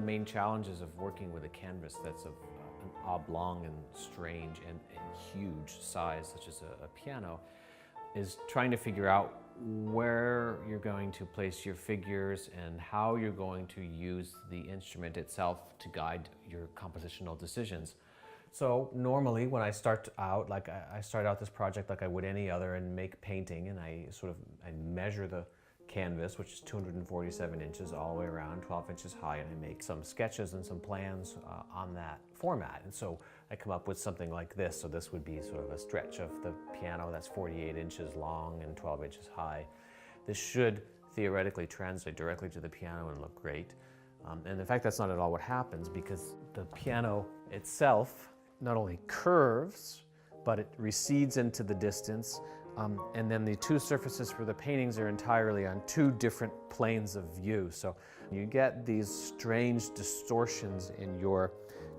main challenges of working with a canvas that's of an oblong and strange and huge size, such as a piano, is trying to figure out where you're going to place your figures and how you're going to use the instrument itself to guide your compositional decisions. So normally when I start out, like I start out this project like I would any other and make painting, and I measure the canvas, which is 247 inches all the way around, 12 inches high, and I make some sketches and some plans on that format. And so I come up with something like this. So this would be sort of a stretch of the piano that's 48 inches long and 12 inches high. This should theoretically translate directly to the piano and look great. And in fact, that's not at all what happens, because the piano itself not only curves, but it recedes into the distance. And then the two surfaces for the paintings are entirely on two different planes of view. So you get these strange distortions in your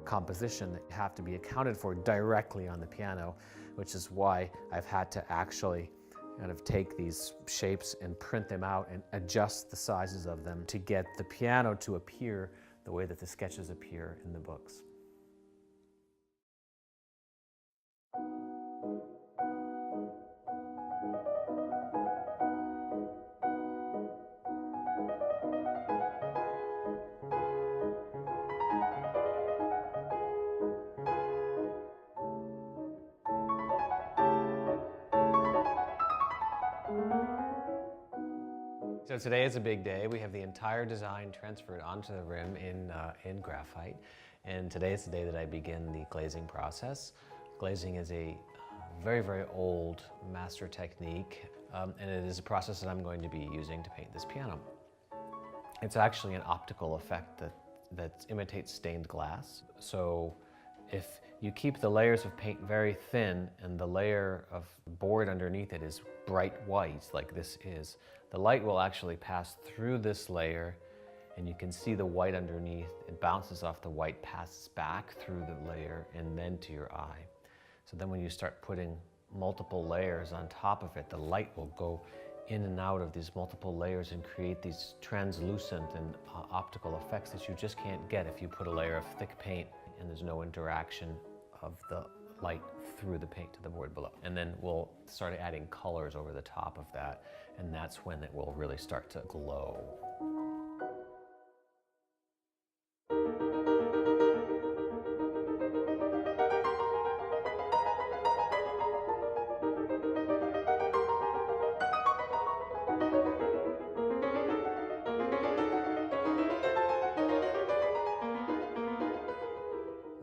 composition that have to be accounted for directly on the piano, which is why I've had to actually kind of take these shapes and print them out and adjust the sizes of them to get the piano to appear the way that the sketches appear in the books. So today is a big day. We have the entire design transferred onto the rim in graphite. And today is the day that I begin the glazing process. Glazing is a very, very old master technique, and it is a process that I'm going to be using to paint this piano. It's actually an optical effect that imitates stained glass. So if you keep the layers of paint very thin and the layer of board underneath it is bright white, like this is, the light will actually pass through this layer, and you can see the white underneath. It bounces off the white, passes back through the layer, and then to your eye. So then when you start putting multiple layers on top of it, the light will go in and out of these multiple layers and create these translucent and optical effects that you just can't get if you put a layer of thick paint and there's no interaction of the light through the paint to the board below. And then we'll start adding colors over the top of that, and that's when it will really start to glow.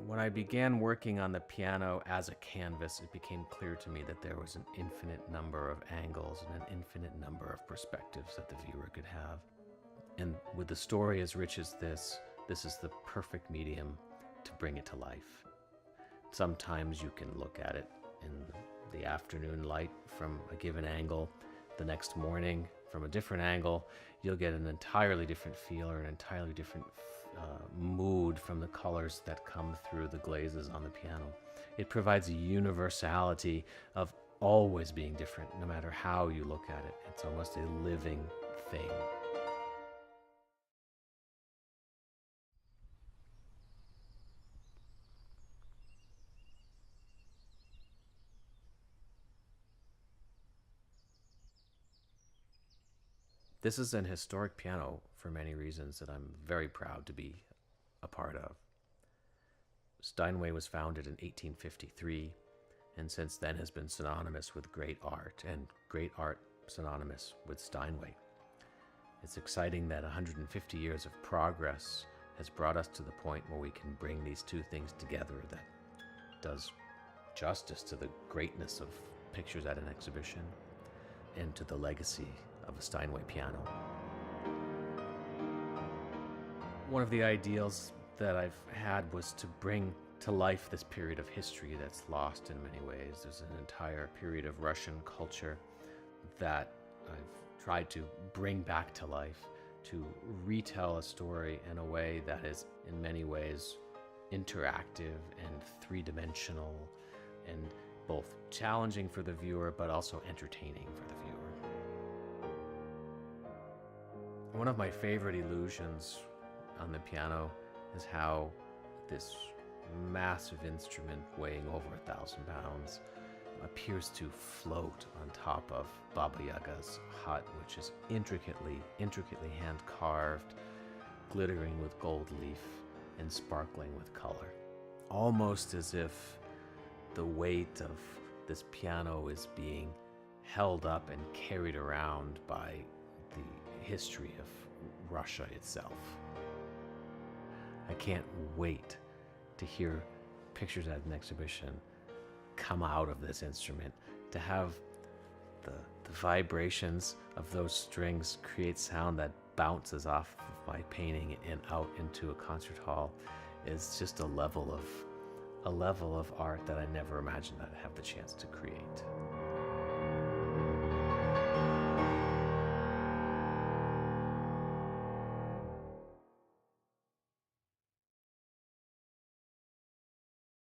When I began working on the piano as a canvas, it became clear to me that there was an infinite number of angles and an infinite number of perspectives that the viewer could have. And with a story as rich as this is the perfect medium to bring it to life. Sometimes you can look at it in the afternoon light from a given angle. The next morning, from a different angle, you'll get an entirely different feel or an entirely different mood from the colors that come through the glazes on the piano. It provides a universality of always being different, no matter how you look at it. It's almost a living thing. This is an historic piano for many reasons that I'm very proud to be a part of. Steinway was founded in 1853, and since then has been synonymous with great art, and great art synonymous with Steinway. It's exciting that 150 years of progress has brought us to the point where we can bring these two things together that does justice to the greatness of pictures at an exhibition and to the legacy of a Steinway piano. One of the ideals that I've had was to bring to life this period of history that's lost in many ways. There's an entire period of Russian culture that I've tried to bring back to life, to retell a story in a way that is in many ways interactive and three-dimensional and both challenging for the viewer but also entertaining for the viewer. One of my favorite illusions on the piano is how this massive instrument weighing over 1,000 pounds appears to float on top of Baba Yaga's hut, which is intricately hand carved, glittering with gold leaf and sparkling with color. Almost as if the weight of this piano is being held up and carried around by the history of Russia itself. I can't wait to hear pictures at an exhibition come out of this instrument, to have the vibrations of those strings create sound that bounces off of my painting and out into a concert hall is just a level of art that I never imagined I'd have the chance to create.